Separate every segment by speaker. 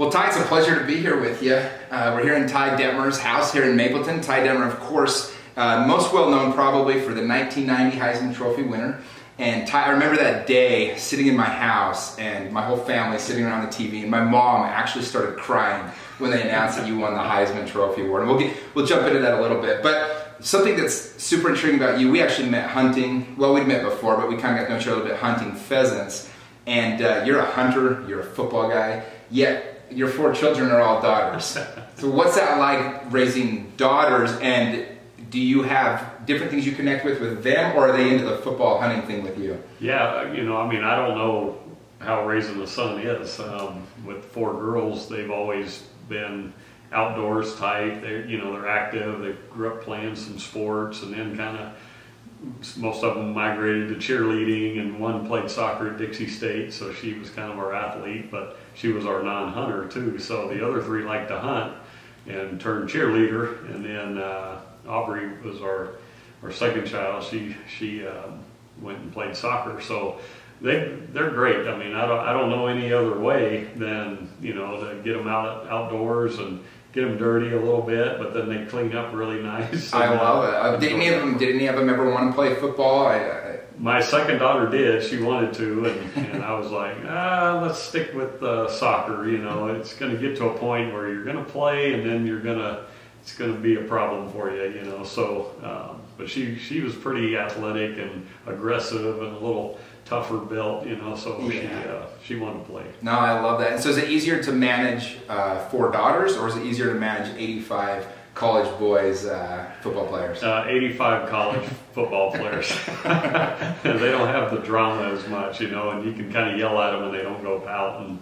Speaker 1: Well, Ty, it's a pleasure to be here with you. We're here in Ty Detmer's house here in Mapleton. Ty Detmer, of course, most well known probably for the 1990 Heisman Trophy winner. And Ty, I remember that day sitting in my house and my whole family sitting around the TV, and my mom actually started crying when they announced that you won the Heisman Trophy award. And we'll jump into that a little bit. But something that's super intriguing about you, we actually met hunting. Well, we'd met before, but we kind of got to know each other a little bit hunting pheasants. And you're a hunter, you're a football guy, yet your 4 children are all daughters. So what's that like raising daughters, and do you have different things you connect with them, or are they into the football hunting thing with you?
Speaker 2: Yeah, you know, I mean, I don't know how raising a son is. With 4 girls, they've always been outdoors type. They're active. They grew up playing some sports, and then kind of most of them migrated to cheerleading, and one played soccer at Dixie State, so she was kind of our athlete, but she was our non-hunter too. So the other 3 liked to hunt and turned cheerleader, and then Aubrey was our second child. She went and played soccer. So they're great. I mean, I don't know any other way than, you know, to get them outdoors and get them dirty a little bit, but then they clean up really nice.
Speaker 1: I love it. Did any of them ever want to play football?
Speaker 2: My second daughter did. She wanted to, and I was like, let's stick with soccer. You know, it's going to get to a point where you're going to play, and then it's going to be a problem for you. You know, so but she was pretty athletic and aggressive and a little tougher built, you know, so she wanted to play.
Speaker 1: No, I love that. And so is it easier to manage 4 daughters, or is it easier to manage 85 college boys football players?
Speaker 2: 85 college football players. They don't have the drama as much, you know, and you can kind of yell at them when they don't go out and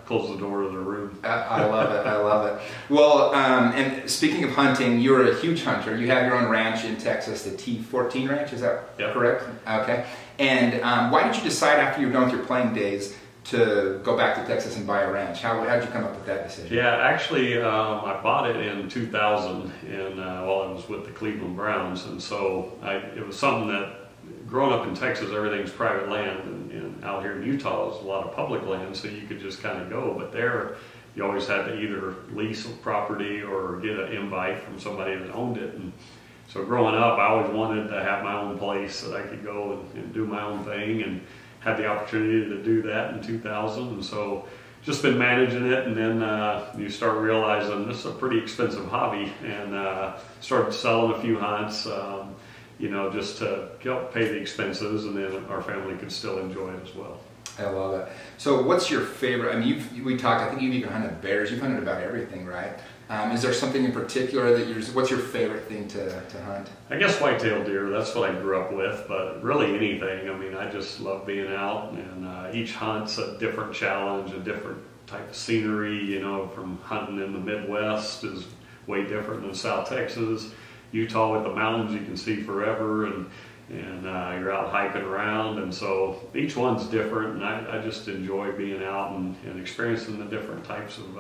Speaker 2: close the door to their room.
Speaker 1: I love it. I love it. Well, and speaking of hunting, you're a huge hunter. You have your own ranch in Texas, the T14 Ranch. Is that correct? Okay. And why did you decide after you were done with your playing days to go back to Texas and buy a ranch? How did you come up with that decision?
Speaker 2: Yeah, actually, I bought it in 2000, and while I was with the Cleveland Browns, and so it was something that, growing up in Texas, everything's private land, and out here in Utah, there's a lot of public land, so you could just kind of go. But there, you always had to either lease a property or get an invite from somebody that owned it. And so growing up, I always wanted to have my own place that I could go and do my own thing, and had the opportunity to do that in 2000. And so just been managing it, and then you start realizing this is a pretty expensive hobby, and started selling a few hunts, you know, just to help pay the expenses, and then our family could still enjoy it as well.
Speaker 1: I love it. So what's your favorite, I mean, I think you've even hunted bears, you've hunted about everything, right? Is there something in particular what's your favorite thing to hunt? I
Speaker 2: guess white-tailed deer, that's what I grew up with, but really anything. I mean, I just love being out, and each hunt's a different challenge, a different type of scenery, you know, from hunting in the Midwest is way different than South Texas. Utah with the mountains you can see forever, and you're out hiking around, and so each one's different, and I just enjoy being out and experiencing the different types of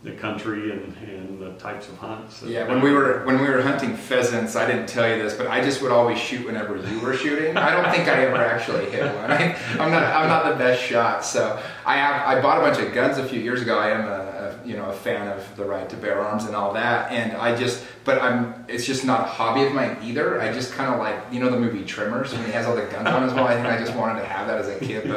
Speaker 2: the country and the types of hunts.
Speaker 1: Yeah, when we were hunting pheasants, I didn't tell you this, but I just would always shoot whenever you were shooting. I don't think I ever actually hit one. I'm not the best shot. So I bought a bunch of guns a few years ago. I am a fan of the right to bear arms and all that, and it's just not a hobby of mine either. I just kind of like, you know, the movie Tremors when he has all the guns on as well. I think I just wanted to have that as a kid,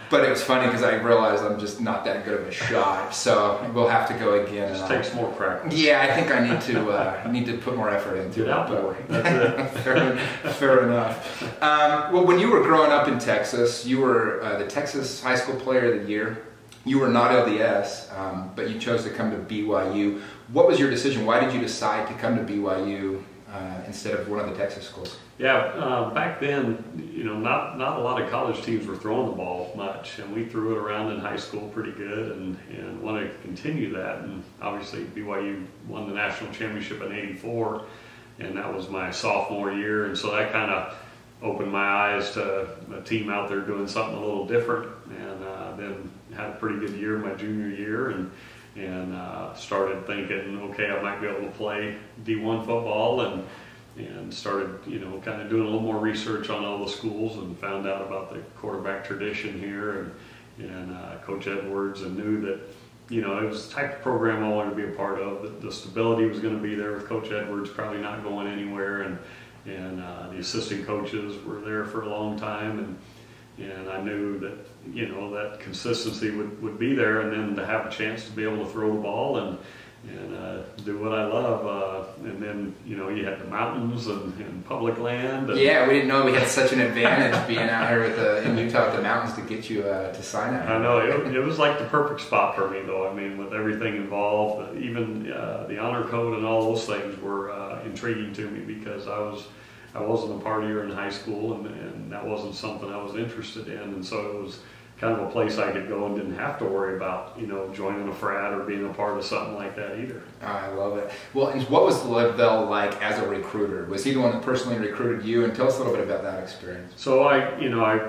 Speaker 1: but it was funny because I realized I'm just not that good of a shot, so we'll have to go again.
Speaker 2: It just takes more practice.
Speaker 1: Yeah, I think I need to put more effort into
Speaker 2: it. That's
Speaker 1: it. Fair enough. Well, when you were growing up in Texas, you were the Texas High School Player of the Year. You were not LDS, but you chose to come to BYU. What was your decision? Why did you decide to come to BYU instead of one of the Texas schools?
Speaker 2: Yeah, back then, you know, not a lot of college teams were throwing the ball much, and we threw it around in high school pretty good, and want to continue that. And obviously BYU won the national championship in '84, and that was my sophomore year, and so that kind of opened my eyes to a team out there doing something a little different, and then had a pretty good year my junior year, and started thinking, okay, I might be able to play D1 football, and started, you know, kind of doing a little more research on all the schools, and found out about the quarterback tradition here, Coach Edwards, and knew that, you know, it was the type of program I wanted to be a part of. That the stability was going to be there with Coach Edwards, probably not going anywhere, and the assistant coaches were there for a long time, and I knew that, you know, that consistency would be there, and then to have a chance to be able to throw the ball and do what I love, and then, you know, you had the mountains and public land.
Speaker 1: Yeah, we didn't know we had such an advantage being out here in Utah with the mountains to get you to sign out.
Speaker 2: I know, it was like the perfect spot for me, though. I mean, with everything involved, even the honor code and all those things were intriguing to me, because I wasn't a partier in high school, and that wasn't something I was interested in, and so it was kind of a place I could go and didn't have to worry about, you know, joining a frat or being a part of something like that either.
Speaker 1: Oh, I love it. Well, and what was Lavelle like as a recruiter? Was he the one that personally recruited you? And tell us a little bit about that experience.
Speaker 2: So I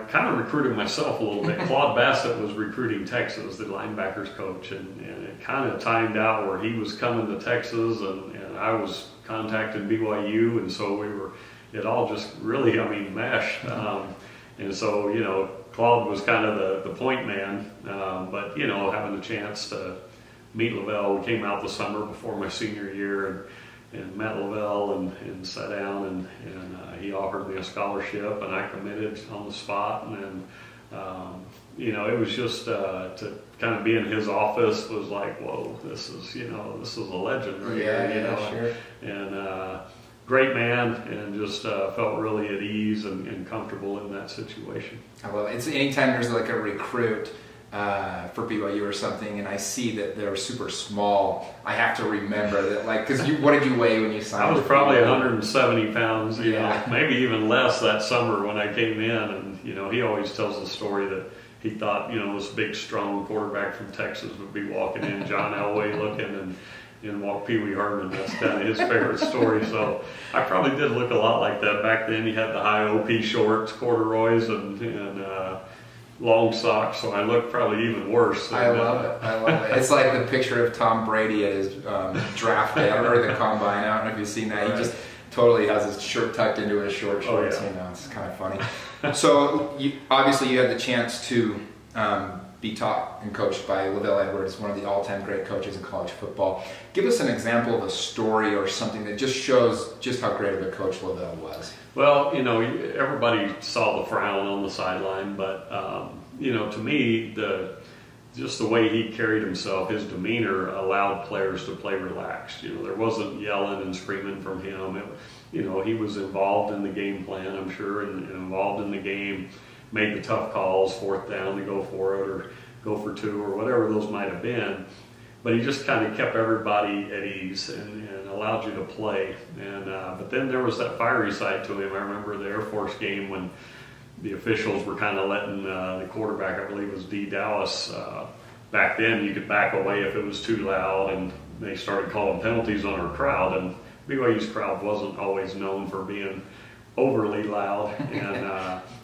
Speaker 2: kind of recruited myself a little bit. Claude Bassett was recruiting Texas, the linebackers coach, and it kind of timed out where he was coming to Texas, and I was contacting BYU, and so it all just really, meshed. And so, you know, Claude was kind of the point man, but, you know, having a chance to meet Lavelle, we came out the summer before my senior year and met Lavelle and sat down, and he offered me a scholarship, and I committed on the spot. And then, you know, it was just to kind of be in his office was like, whoa, this is a legend right here, you know.
Speaker 1: Sure.
Speaker 2: And great man, and just felt really at ease and comfortable in that situation.
Speaker 1: I love it. It's anytime there's like a recruit for BYU or something, and I see that they're super small, I have to remember that, like, because what did you weigh when you signed?
Speaker 2: I was probably 170 pounds, you know, maybe even less that summer when I came in, and, you know, he always tells the story that he thought, you know, this big, strong quarterback from Texas would be walking in, John Elway looking, and walk Pee Wee Herman. That's kind of his favorite story. So I probably did look a lot like that. Back then you had the high OP shorts, corduroys, and long socks, so I looked probably even worse.
Speaker 1: I love it. It's like the picture of Tom Brady at his draft day or the combine. I don't know if you've seen that. Right. He just totally has his shirt tucked into his short shorts. You know, it's kind of funny. So obviously you had the chance to be taught and coached by Lavelle Edwards, one of the all-time great coaches in college football. Give us an example of a story or something that just shows just how great of a coach Lavelle was.
Speaker 2: Well, you know, everybody saw the frown on the sideline, but you know, to me, just the way he carried himself, his demeanor allowed players to play relaxed. You know, there wasn't yelling and screaming from him. You know, he was involved in the game plan, I'm sure, and involved in the game. Made the tough calls, fourth down to go for it or go for two or whatever those might have been. But he just kind of kept everybody at ease and allowed you to play. And but then there was that fiery side to him. I remember the Air Force game when the officials were kind of letting the quarterback, I believe it was D. Dallas, back then you could back away if it was too loud, and they started calling penalties on our crowd. And BYU's crowd wasn't always known for being overly loud, and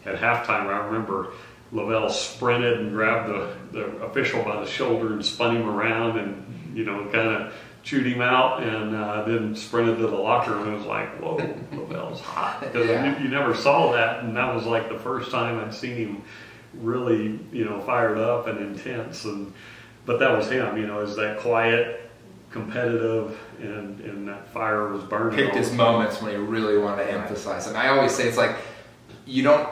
Speaker 2: at halftime I remember Lavelle sprinted and grabbed the official by the shoulder and spun him around and, you know, kind of chewed him out, and then sprinted to the locker room. It was like, whoa, Lavelle's hot, because you never saw that, and that was like the first time I'd seen him really, you know, fired up and intense. But that was him, you know, is that quiet, competitive, and that fire was burning.
Speaker 1: Picked his moments when he really wanted to emphasize. And I always say it's like you don't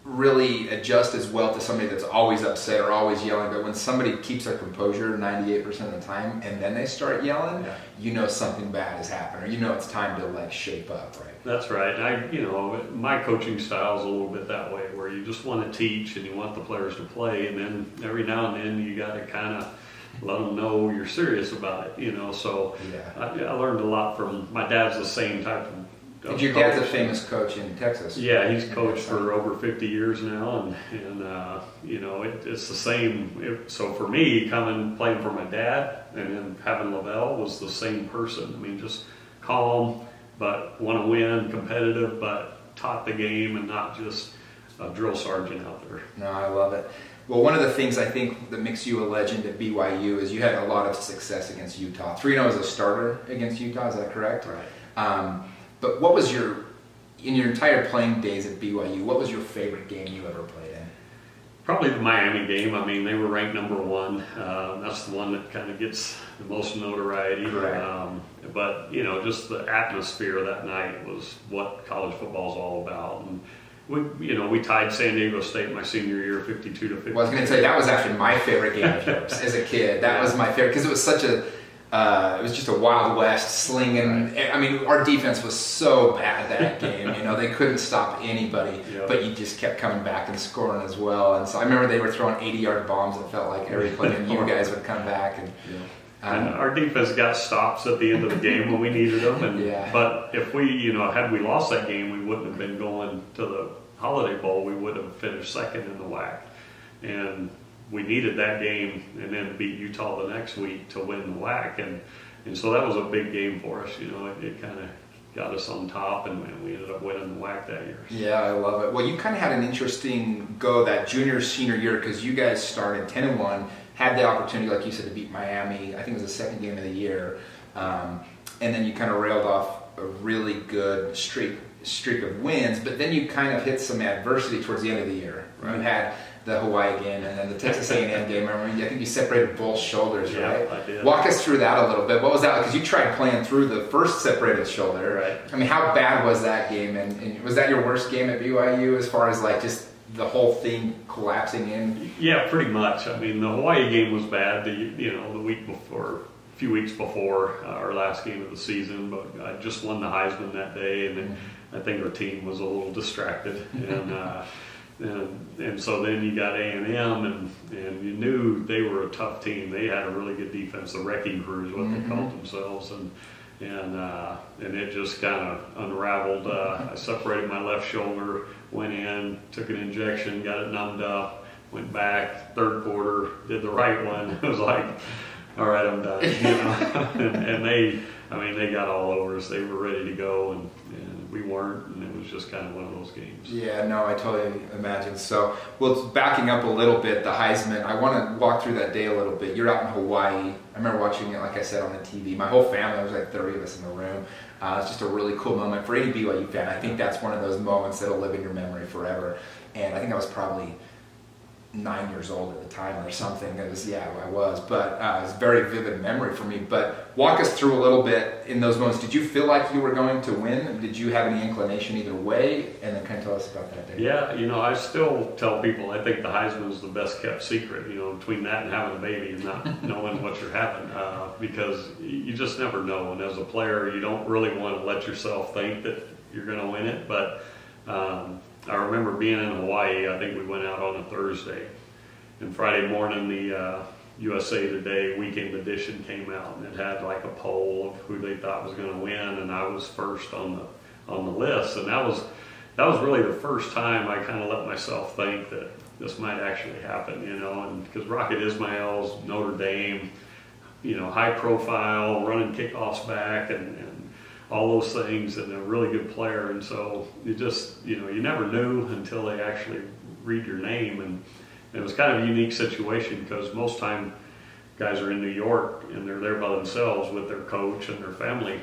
Speaker 1: really adjust as well to somebody that's always upset or always yelling, but when somebody keeps their composure 98% of the time and then they start yelling, you know something bad has happened, or you know it's time to like shape up, right?
Speaker 2: That's right. You know, my coaching style is a little bit that way, where you just want to teach and you want the players to play, and then every now and then you got to kind of let them know you're serious about it, you know. So I learned a lot from my dad's the same type of
Speaker 1: And your dad's a famous coach in Texas.
Speaker 2: Yeah, he's coached for over 50 years now, and you know, it's the same. So for me, playing for my dad and then having Lavelle was the same person. I mean, just calm, but want to win, competitive, but taught the game and not just a drill sergeant out there.
Speaker 1: No, I love it. Well, one of the things I think that makes you a legend at BYU is you had a lot of success against Utah. 3-0 as a starter against Utah, is that correct?
Speaker 2: Right.
Speaker 1: But what was in your entire playing days at BYU, what was your favorite game you ever played in?
Speaker 2: Probably the Miami game. I mean, they were ranked #1. That's the one that kind of gets the most notoriety. But, you know, just the atmosphere that night was what college football is all about. And we tied San Diego State my senior year, 52-50.
Speaker 1: Well, I was going to tell you, that was actually my favorite game of yours as a kid. That was my favorite because it was such a, it was just a Wild West slinging. I mean, our defense was so bad that game. You know, they couldn't stop anybody, but you just kept coming back and scoring as well. And so I remember they were throwing 80-yard bombs. It felt like every play, and you guys would come back.
Speaker 2: And our defense got stops at the end of the game when we needed them. And, but if we, had we lost that game, we wouldn't have been going to the Holiday Bowl. We would have finished second in the WAC. And we needed that game and then beat Utah the next week to win the WAC. And so that was a big game for us. It kind of got us on top, and we ended up winning the WAC that year.
Speaker 1: Yeah, I love it. Well, you kind of had an interesting go that senior year because you guys started 10-1, had the opportunity, like you said, to beat Miami. I think it was the second game of the year. And then you kind of railed off a really good streak of wins, but then you kind of hit some adversity towards the end of the year. Right. You had the Hawaii game and then the Texas A&M game. I think you separated both shoulders, right?
Speaker 2: I did.
Speaker 1: Walk us through that a little bit. What was that like? Because you tried playing through the first separated shoulder.
Speaker 2: Right.
Speaker 1: I mean, how bad was that game? And was that your worst game at BYU as far as like just the whole thing collapsing in?
Speaker 2: Yeah, pretty much. I mean, the Hawaii game was bad. The week before, a few weeks before our last game of the season, but I just won the Heisman that day, and I think our team was a little distracted, and so then you got A&M, and you knew they were a tough team. They had a really good defense, the Wrecking Crew is what they called themselves, and it just kind of unraveled. I separated my left shoulder, went in, took an injection, got it numbed up, went back, third quarter, did the right one. It was like, all right, I'm done. And they got all over us. They were ready to go, and we weren't, and it was just kind of one of those games.
Speaker 1: Yeah, no, I totally imagine. So, well, backing up a little bit, the Heisman, I want to walk through that day a little bit. You're out in Hawaii. I remember watching it, like I said, on the TV. My whole family, there was like 30 of us in the room. It's just a really cool moment for any BYU fan. I think that's one of those moments that'll live in your memory forever. And I think I was probably 9 years old at the time or something. It was, I was, but it was a very vivid memory for me. But walk us through a little bit in those moments. Did you feel like you were going to win? Did you have any inclination either way? And then kind of tell us about that day.
Speaker 2: Yeah, I still tell people I think the Heisman is the best kept secret, between that and having a baby and not knowing what you're having, because you just never know. And as a player, you don't really want to let yourself think that you're going to win it, but I remember being in Hawaii. I think we went out on a Thursday, and Friday morning the USA Today weekend edition came out, and it had like a poll of who they thought was going to win, and I was first on the list, and that was really the first time I kind of let myself think that this might actually happen, and because Rocket Ismail's Notre Dame, high profile, running kickoffs back, and all those things, and a really good player, and so you just, you never knew until they actually read your name, and it was kind of a unique situation because most time guys are in New York and they're there by themselves with their coach and their family,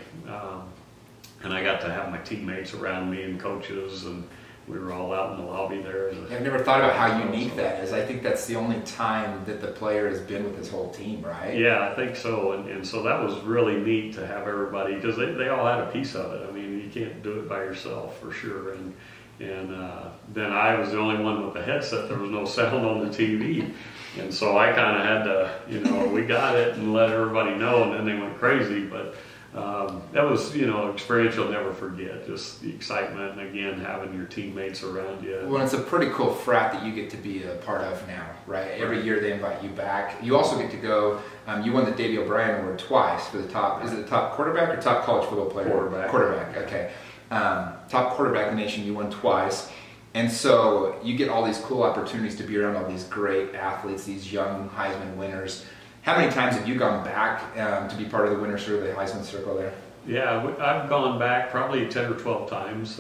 Speaker 2: and I got to have my teammates around me and coaches, and we were all out in the lobby there.
Speaker 1: I've never thought about how unique that is. I think that's the only time that the player has been with his whole team, right?
Speaker 2: Yeah, I think so. And so that was really neat to have everybody, because they all had a piece of it. I mean, you can't do it by yourself for sure. And then I was the only one with the headset. There was no sound on the TV. And so I kind of had to, we got it and let everybody know, and then they went crazy. But that was, experience you'll never forget, just the excitement, and again, having your teammates around you.
Speaker 1: Well, it's a pretty cool frat that you get to be a part of now, right? Every year they invite you back. You also get to go, you won the Davey O'Brien Award twice for the top, is it the top quarterback or top college football player? Quarterback, okay. Top quarterback in the nation, you won twice. And so you get all these cool opportunities to be around all these great athletes, these young Heisman winners. How many times have you gone back to be part of the winner's circle, the Heisman circle there?
Speaker 2: Yeah, I've gone back probably 10 or 12 times.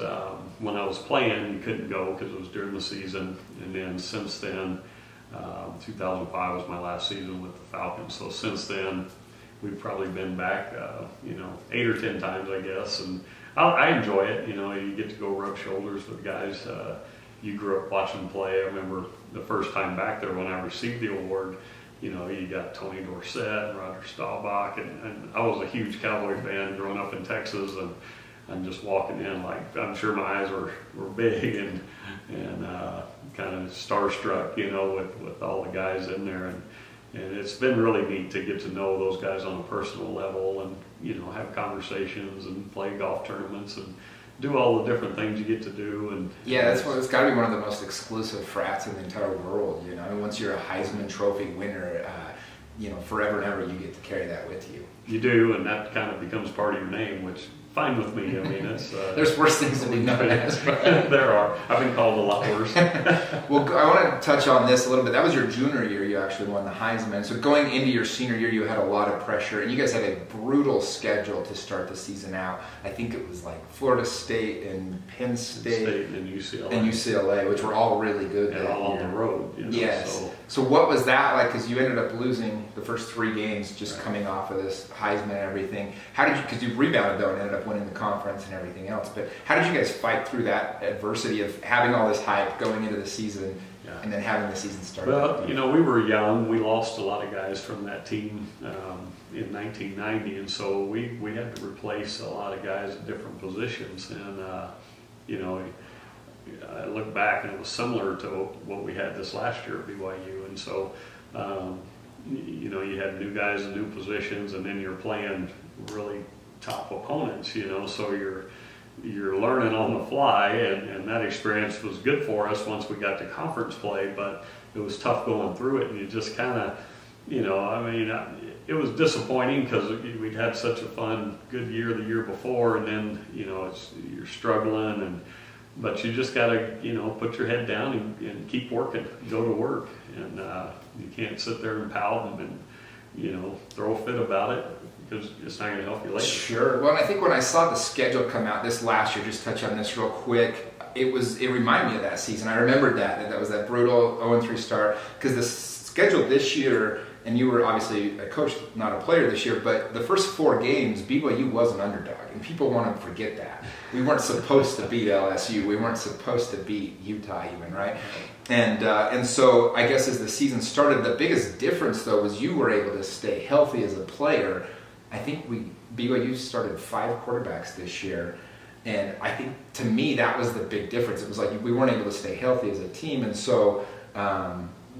Speaker 2: When I was playing, you couldn't go because it was during the season. And then since then, 2005 was my last season with the Falcons. So since then, we've probably been back, 8 or 10 times, I guess. And I enjoy it. You get to go rub shoulders with guys you grew up watching play. I remember the first time back there when I received the award, you know, you got Tony Dorsett and Roger Staubach, and I was a huge Cowboy fan growing up in Texas, and I'm just walking in like, I'm sure my eyes were big and kind of starstruck, you know, with all the guys in there, and it's been really neat to get to know those guys on a personal level, and you know, have conversations and play golf tournaments and do all the different things you get to do. And
Speaker 1: yeah, that's what, it's got to be one of the most exclusive frats in the entire world. You know, I mean, once you're a Heisman Trophy winner, you know, forever and ever you get to carry that with you.
Speaker 2: You do, and that kind of becomes part of your name, which fine with me. I mean, it's
Speaker 1: there's worse things to be known as.
Speaker 2: There are. I've been called a lot worse.
Speaker 1: Well, I want to touch on this a little bit. That was your junior year. You actually won the Heisman. So going into your senior year, you had a lot of pressure, and you guys had a brutal schedule to start the season out. I think it was like Florida State and Penn State
Speaker 2: and UCLA,
Speaker 1: which were all really good.
Speaker 2: And all on the road. You know,
Speaker 1: yes. So what was that like? Because you ended up losing the first 3 games just coming off of this Heisman and everything. How did you? Because you rebounded though and ended up winning the conference and everything else. But how did you guys fight through that adversity of having all this hype going into the season and then having the season start?
Speaker 2: Well, you know, we were young. We lost a lot of guys from that team in 1990, and so we had to replace a lot of guys at different positions. And you know, I look back and it was similar to what we had this last year at BYU. And so you know, you had new guys in new positions, and then you're playing really top opponents, you know, so you're learning on the fly, and that experience was good for us once we got to conference play, but it was tough going through it, and you just kind of, you know, I mean, it was disappointing because we'd had such a fun, good year the year before, and then, you know, you're struggling, but you just got to, you know, put your head down and keep working, go to work, and you can't sit there and pout and, you know, throw a fit about it, because it's not going to help you later.
Speaker 1: Sure. Well, and I think when I saw the schedule come out this last year, just touch on this real quick, it reminded me of that season. I remembered that was that brutal 0-3 start, because the schedule this year, and you were obviously a coach, not a player this year, but the first 4 games, BYU was an underdog, and people want to forget that. We weren't supposed to beat LSU. We weren't supposed to beat Utah even, right? And so I guess as the season started, the biggest difference, though, was you were able to stay healthy as a player. I think BYU started 5 quarterbacks this year, and I think to me that was the big difference. It was like we weren't able to stay healthy as a team, and so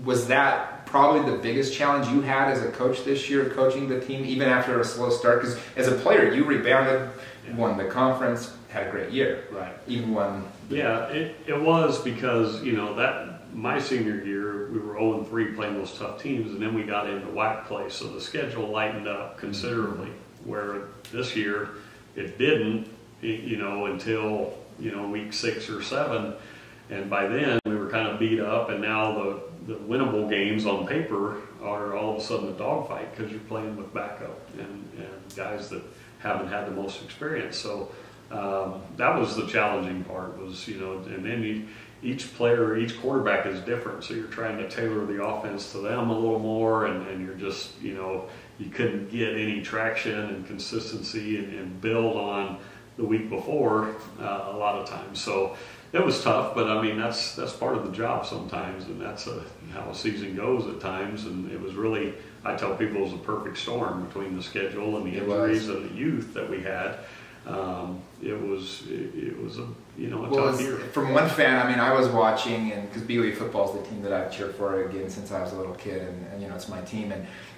Speaker 1: was that probably the biggest challenge you had as a coach this year, coaching the team, even after a slow start? Because as a player, you rebounded, won the conference, had a great year,
Speaker 2: right?
Speaker 1: Even won.
Speaker 2: Yeah, it was because, you know, that my senior year we were 0-3 playing those tough teams, and then we got into WAC play, so the schedule lightened up considerably. Where this year it didn't, you know, until, you know, week 6 or 7, and by then we were kind of beat up, and now the winnable games on paper are all of a sudden a dogfight because you're playing with backup and guys that haven't had the most experience. So that was the challenging part, was, you know, and then each player, each quarterback is different, so you're trying to tailor the offense to them a little more, and you're just, you know, you couldn't get any traction and consistency and build on the week before a lot of times. So it was tough, but I mean, that's part of the job sometimes, and that's how a season goes at times. And it was really, I tell people, it was a perfect storm between the schedule and the injuries and the youth that we had. It was a, you know, a tough year.
Speaker 1: From one fan, I mean, I was watching, and because BYU football is the team that I've cheered for again since I was a little kid, and you know, it's my team.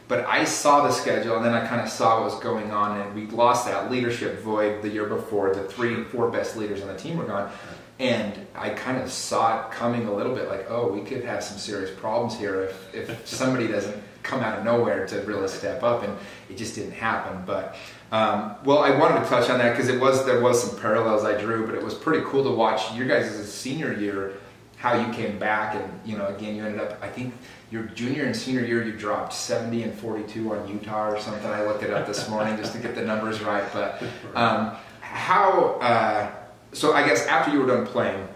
Speaker 1: But I saw the schedule, and then I kind of saw what was going on, and we lost that leadership void the year before. The 3-4 best leaders on the team were gone, and I kind of saw it coming a little bit, like, oh, we could have some serious problems here if somebody doesn't come out of nowhere to really step up, and it just didn't happen. But well, I wanted to touch on that because there was some parallels I drew, but it was pretty cool to watch your guys' senior year, how you came back, and you know, again, you ended up, I think your junior and senior year, you dropped 70 and 42 on Utah or something. I looked it up this morning just to get the numbers right. But so I guess after you were done playing,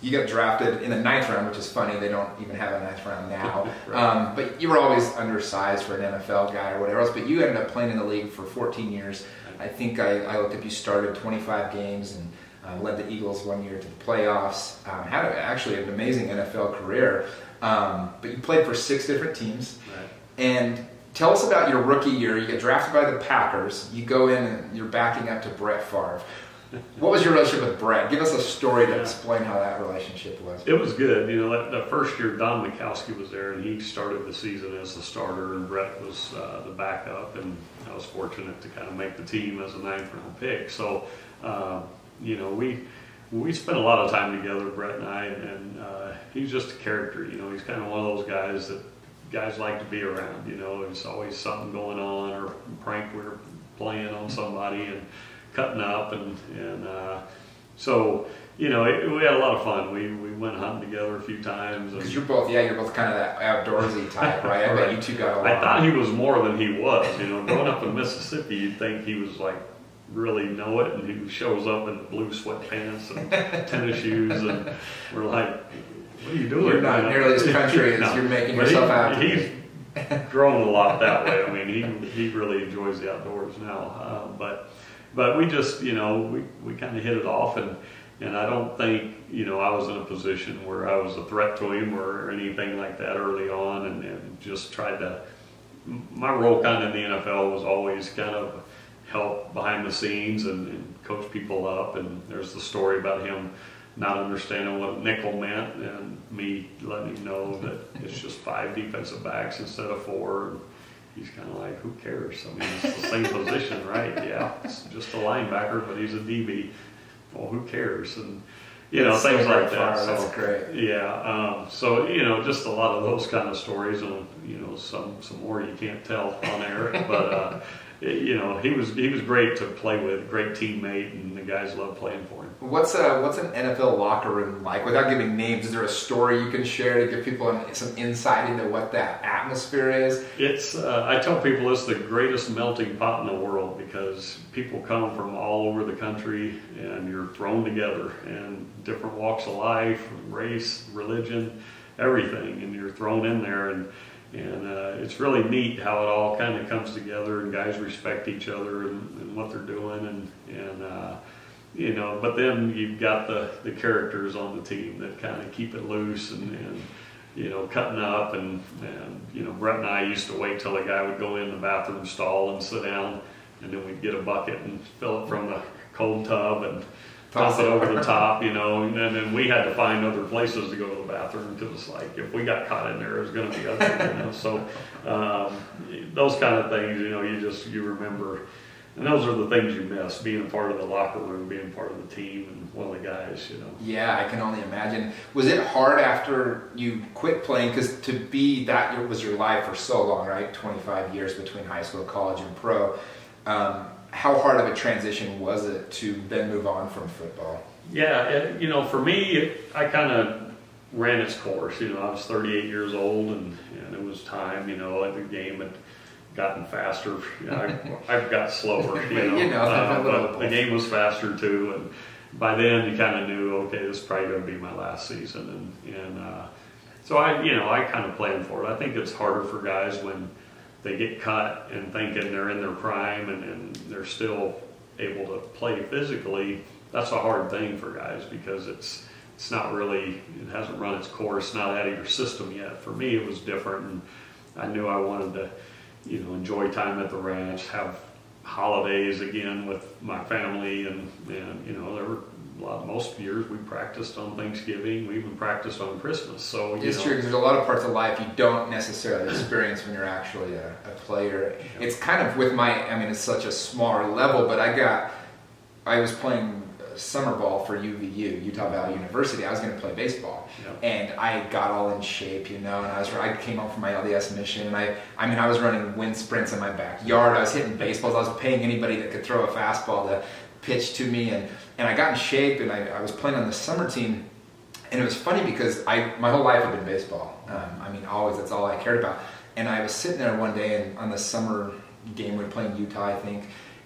Speaker 1: you got drafted in the 9th round, which is funny. They don't even have a 9th round now. Right. But you were always undersized for an NFL guy or whatever else. But you ended up playing in the league for 14 years. I think I looked up, you started 25 games, and led the Eagles one year to the playoffs, had actually an amazing NFL career, but you played for 6 different teams.
Speaker 2: Right.
Speaker 1: And tell us about your rookie year. You get drafted by the Packers. You go in and you're backing up to Brett Favre. What was your relationship with Brett? Give us a story to explain how that relationship was.
Speaker 2: It was good. You know, the first year Don Mikowski was there, and he started the season as the starter, and Brett was the backup, and I was fortunate to kind of make the team as a 9th round pick. So, you know, we spent a lot of time together, Brett and I, and he's just a character. You know, he's kind of one of those guys that guys like to be around. You know, there's always something going on, or a prank we're playing on somebody and cutting up, and so, you know, we had a lot of fun. We went hunting together a few times.
Speaker 1: Because you're both kind of that outdoorsy type, right? I bet you two got along.
Speaker 2: I thought he was more than he was. You know, growing up in Mississippi, you'd think he was like really know it, and he shows up in blue sweatpants and tennis shoes, and we're like, what are you doing?
Speaker 1: You're not nearly as country as you're making yourself out.
Speaker 2: He's grown a lot that way. I mean, he really enjoys the outdoors now, but we just, you know, we kind of hit it off, and I don't think, you know, I was in a position where I was a threat to him or anything like that early on, and just tried to, my role kind of in the NFL was always kind of help behind the scenes and coach people up, and there's the story about him not understanding what nickel meant, and me letting him know that it's just 5 defensive backs instead of 4. And he's kind of like, who cares? I mean, it's the same position, right? Yeah, it's just a linebacker, but he's a DB. Well, who cares? And, you know, things like that.
Speaker 1: So, that's great.
Speaker 2: Yeah. So, you know, just a lot of those kind of stories, and, you know, some more you can't tell on air, but, you know, he was great to play with, great teammate, and the guys loved playing for him.
Speaker 1: What's an NFL locker room like? Without giving names, is there a story you can share to give people some insight into what that atmosphere is?
Speaker 2: It's I tell people it's the greatest melting pot in the world, because people come from all over the country, and you're thrown together, and different walks of life, race, religion, everything, and you're thrown in there, and it's really neat how it all kind of comes together, and guys respect each other and what they're doing, and you know, but then you've got the characters on the team that kind of keep it loose, and you know, cutting up, and you know, Brett and I used to wait till a guy would go in the bathroom stall and sit down, and then we'd get a bucket and fill it from the cold tub and toss it over the top, you know, and then we had to find other places to go to the bathroom, because it's like, if we got caught in there, it was going to be ugly, you know. So those kind of things, you know, you remember, and those are the things you miss, being a part of the locker room, being part of the team, and one of the guys, you know. Yeah,
Speaker 1: I can only imagine. Was it hard after you quit playing, because to be that was your life for so long, right? 25 years between high school, college, and pro. How hard of a transition was it to then move on from football?
Speaker 2: Yeah, you know, for me, I kind of ran its course. You know, I was 38 years old, and it was time. You know, the game had gotten faster. You know, I've got slower. But the game was faster too, and by then you kind of knew, okay, this is probably going to be my last season, and so I kind of planned for it. I think it's harder for guys when they get cut and thinking they're in their prime, and they're still able to play physically. That's a hard thing for guys, because it's not really, it hasn't run its course, not out of your system yet. For me, it was different, and I knew I wanted to, you know, enjoy time at the ranch, have holidays again with my family, and you know, there were most years we practiced on Thanksgiving, we even practiced on Christmas. So
Speaker 1: it's true, because there's a lot of parts of life you don't necessarily experience when you're actually a player. Yeah. It's kind of with it's such a smaller level, but I was playing summer ball for UVU, Utah Valley University. I was going to play baseball, and I got all in shape, you know, and I came home from my LDS mission, and I was running wind sprints in my backyard. I was hitting baseballs. I was paying anybody that could throw a fastball to pitch to me, and I got in shape, and I was playing on the summer team, and it was funny because my whole life had been baseball. Always, that's all I cared about. And I was sitting there one day, and on the summer game we were playing Utah, I think,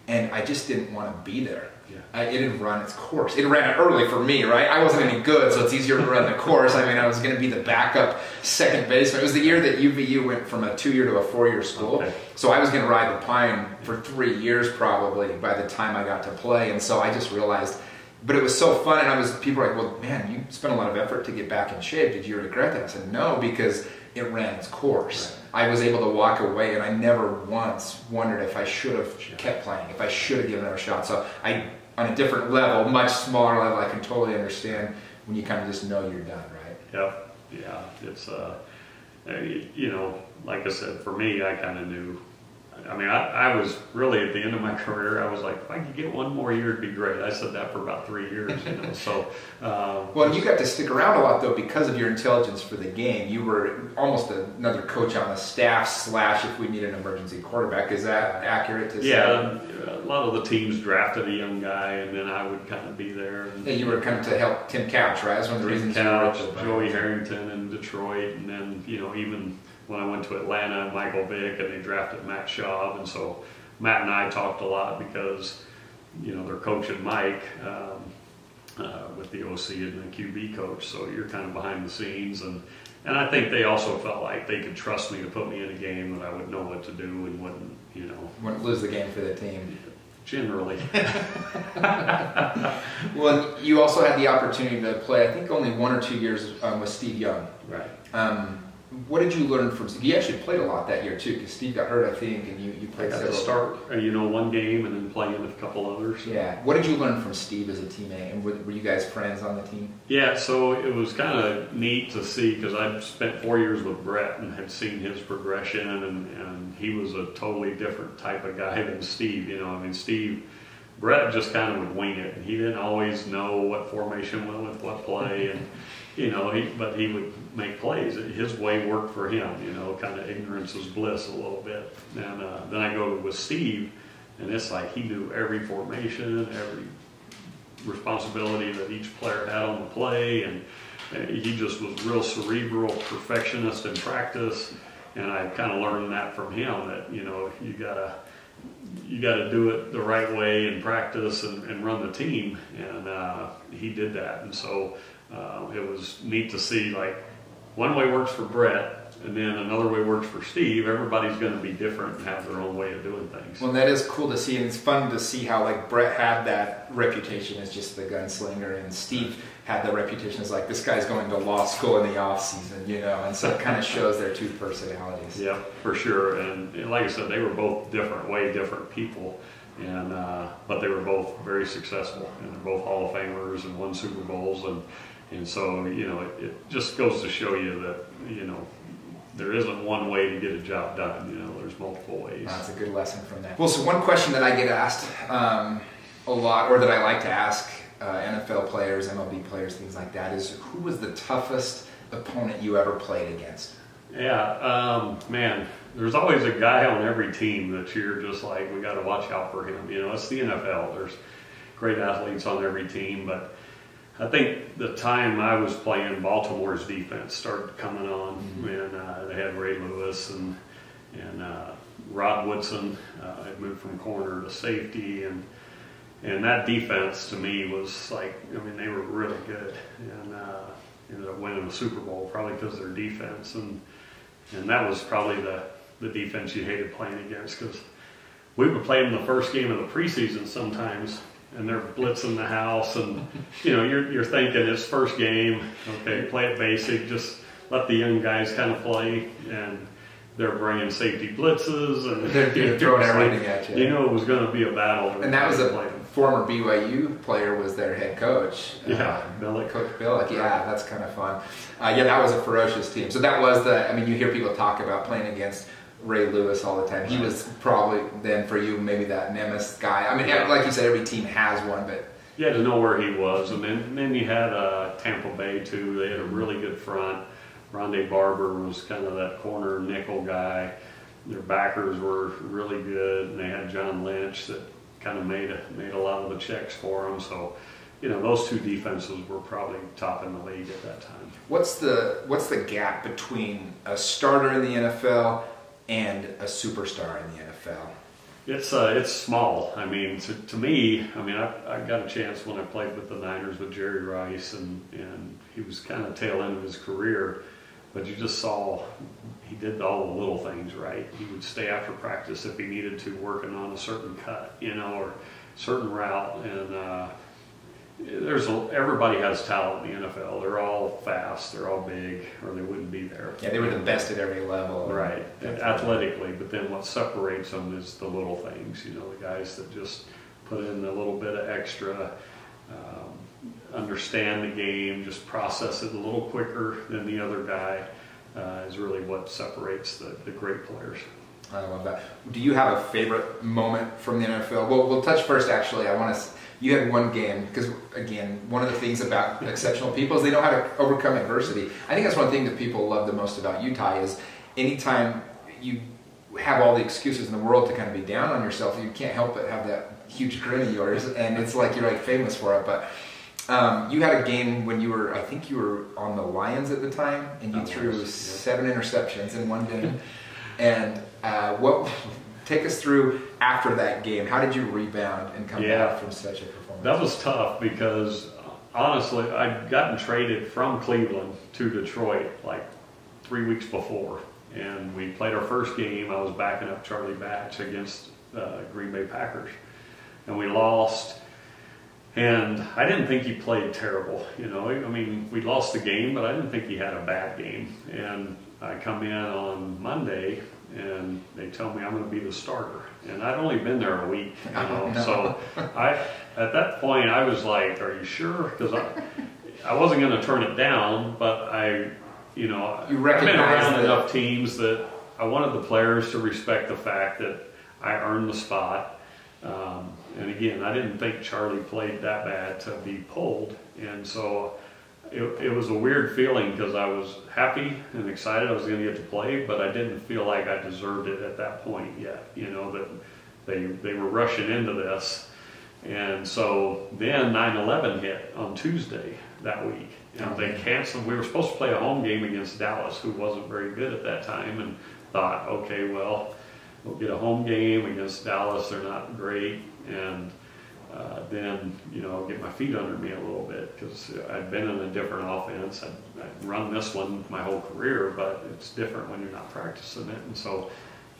Speaker 1: and I just didn't want to be there. Yeah. It had run its course. It ran it early for me, right? I wasn't any good, so it's easier to run the course. I was going to be the backup second baseman. It was the year that UVU went from a 2-year to a 4-year school. Okay. So I was going to ride the pine for 3 years probably by the time I got to play. And so I just realized But it was so fun, and people were like, well, man, you spent a lot of effort to get back in shape. Did you regret that? I said, no, because it ran its course. Right. I was able to walk away, and I never once wondered if I should have kept playing, if I should have given it a shot. So on a different level, much smaller level, I can totally understand when you kind of just know you're done, right?
Speaker 2: Yep. Yeah. It's, you know, like I said, for me, I kind of knew. I mean, I was really at the end of my career, I was like, if I could get one more year, it'd be great. I said that for about 3 years, you know, so.
Speaker 1: Well, you got to stick around a lot, though, because of your intelligence for the game. You were almost another coach on the staff / if we need an emergency quarterback. Is that accurate to say?
Speaker 2: Yeah, a lot of the teams drafted a young guy, and then I would kind of be there. And,
Speaker 1: yeah, you were kind of to help Tim Couch, right? That's one of the reasons
Speaker 2: Couch, Joey Harrington in Detroit, and then, you know, even when I went to Atlanta, Michael Vick, and they drafted Matt Schaub, and so Matt and I talked a lot because, you know, they're coaching Mike with the OC and the QB coach, so you're kind of behind the scenes, and I think they also felt like they could trust me to put me in a game that I would know what to do and wouldn't, you know.
Speaker 1: Wouldn't lose the game for the team.
Speaker 2: Generally.
Speaker 1: Well, you also had the opportunity to play, I think, only 1 or 2 years with Steve Young.
Speaker 2: Right.
Speaker 1: What did you learn from Steve? You actually played a lot that year, too, because Steve got hurt, I think, and you played
Speaker 2: several. I got
Speaker 1: several.
Speaker 2: to start, you know, one game and then playing a couple others.
Speaker 1: Yeah. What did you learn from Steve as a teammate, and were you guys friends on the team?
Speaker 2: Yeah, so it was kind of neat to see, because I'd spent 4 years with Brett and had seen his progression, and he was a totally different type of guy than Steve, you know. I mean, Brett just kind of would wing it, and he didn't always know what formation went with what play, and you know, but he would make plays. His way worked for him, you know, kind of ignorance is bliss a little bit. And then I go with Steve, and it's like he knew every formation, every responsibility that each player had on the play, and he just was real cerebral, perfectionist in practice. And I kind of learned that from him, that, you know, you gotta do it the right way in practice and run the team, and he did that. And so it was neat to see, like, one way works for Brett and then another way works for Steve. Everybody's going to be different and have their own way of doing things.
Speaker 1: Well, that is cool to see, and it's fun to see how, like, Brett had that reputation as just the gunslinger, and Steve had the reputation as, like, this guy's going to law school in the off season, you know, and so it kind of shows their two personalities.
Speaker 2: Yeah, for sure. And like I said, they were both different, way different people, and but they were both very successful, and they're both Hall of Famers and won Super Bowls, and so, you know, it just goes to show you that, you know, there isn't one way to get a job done. You know, there's multiple ways.
Speaker 1: That's a good lesson from that. Well, so one question that I get asked a lot, or that I like to ask NFL players, MLB players, things like that, is who was the toughest opponent you ever played against?
Speaker 2: Yeah, man, there's always a guy on every team that you're just like, we got to watch out for him. You know, it's the NFL. There's great athletes on every team, but I think the time I was playing, Baltimore's defense started coming on, and they had Ray Lewis and Rod Woodson had moved from corner to safety, and that defense to me was like, I mean, they were really good, and ended up winning the Super Bowl probably because of their defense, and that was probably the defense you hated playing against, because we would play them the first game of the preseason sometimes, and they're blitzing the house, and you know, you're thinking it's first game, okay, play it basic, just let the young guys kind of play, and they're bringing safety blitzes, and
Speaker 1: they're throwing everything at you.
Speaker 2: You know, it was going to be a battle.
Speaker 1: And that was a former BYU player was their head coach.
Speaker 2: Yeah, Billick.
Speaker 1: Coach Billick. Yeah, that's kind of fun. Yeah, that was a ferocious team. So that was I mean, you hear people talk about playing against Ray Lewis all the time. He was probably then for you maybe that nemesis guy. I mean, yeah, like you said, every team has one, but
Speaker 2: you had to know where he was. And then you had Tampa Bay too. They had a really good front. Rondé Barber was kind of that corner nickel guy. Their backers were really good, and they had John Lynch that kind of made a lot of the checks for them. So, you know, those two defenses were probably top in the league at that time.
Speaker 1: What's the gap between a starter in the NFL and a superstar in the NFL?
Speaker 2: It's small. I mean, to me, I mean, I got a chance when I played with the Niners with Jerry Rice, and he was kind of tail end of his career, but you just saw he did all the little things right. He would stay after practice if he needed to, working on a certain cut, you know, or certain route, and everybody has talent in the NFL. They're all fast, they're all big, or they wouldn't be there.
Speaker 1: Yeah, they were the best at every level.
Speaker 2: Right, athletically, but then what separates them is the little things, you know, the guys that just put in a little bit of extra, understand the game, just process it a little quicker than the other guy, is really what separates the great players.
Speaker 1: I love that. Do you have a favorite moment from the NFL? Well, we'll touch first, actually. You had one game, because, again, one of the things about exceptional people is they know how to overcome adversity. I think that's one thing that people love the most about you, Ty, is anytime you have all the excuses in the world to kind of be down on yourself, you can't help but have that huge grin of yours, and it's like you're like famous for it. But you had a game when I think you were on the Lions at the time, and you threw 7 interceptions in one game. And take us through after that game. How did you rebound and come back from such a performance?
Speaker 2: That was tough because, honestly, I'd gotten traded from Cleveland to Detroit like 3 weeks before. And we played our first game. I was backing up Charlie Batch against Green Bay Packers. And we lost. And I didn't think he played terrible. You know, I mean, we lost the game, but I didn't think he had a bad game. And I come in on Monday, and they tell me I'm going to be the starter. And I'd only been there a week, you know. So at that point, I was like, "Are you sure?" Because I wasn't going to turn it down, but I've been around enough teams that I wanted the players to respect the fact that I earned the spot. And again, I didn't think Charlie played that bad to be pulled, and so it was a weird feeling because I was happy and excited I was going to get to play, but I didn't feel like I deserved it at that point yet. You know, that they were rushing into this, and so then 9/11 hit on Tuesday that week, and they canceled. We were supposed to play a home game against Dallas, who wasn't very good at that time, and thought, okay, well, we'll get a home game against Dallas. They're not great, and then, you know, get my feet under me a little bit because I'd been in a different offense. I'd run this one my whole career, but it's different when you're not practicing it. And so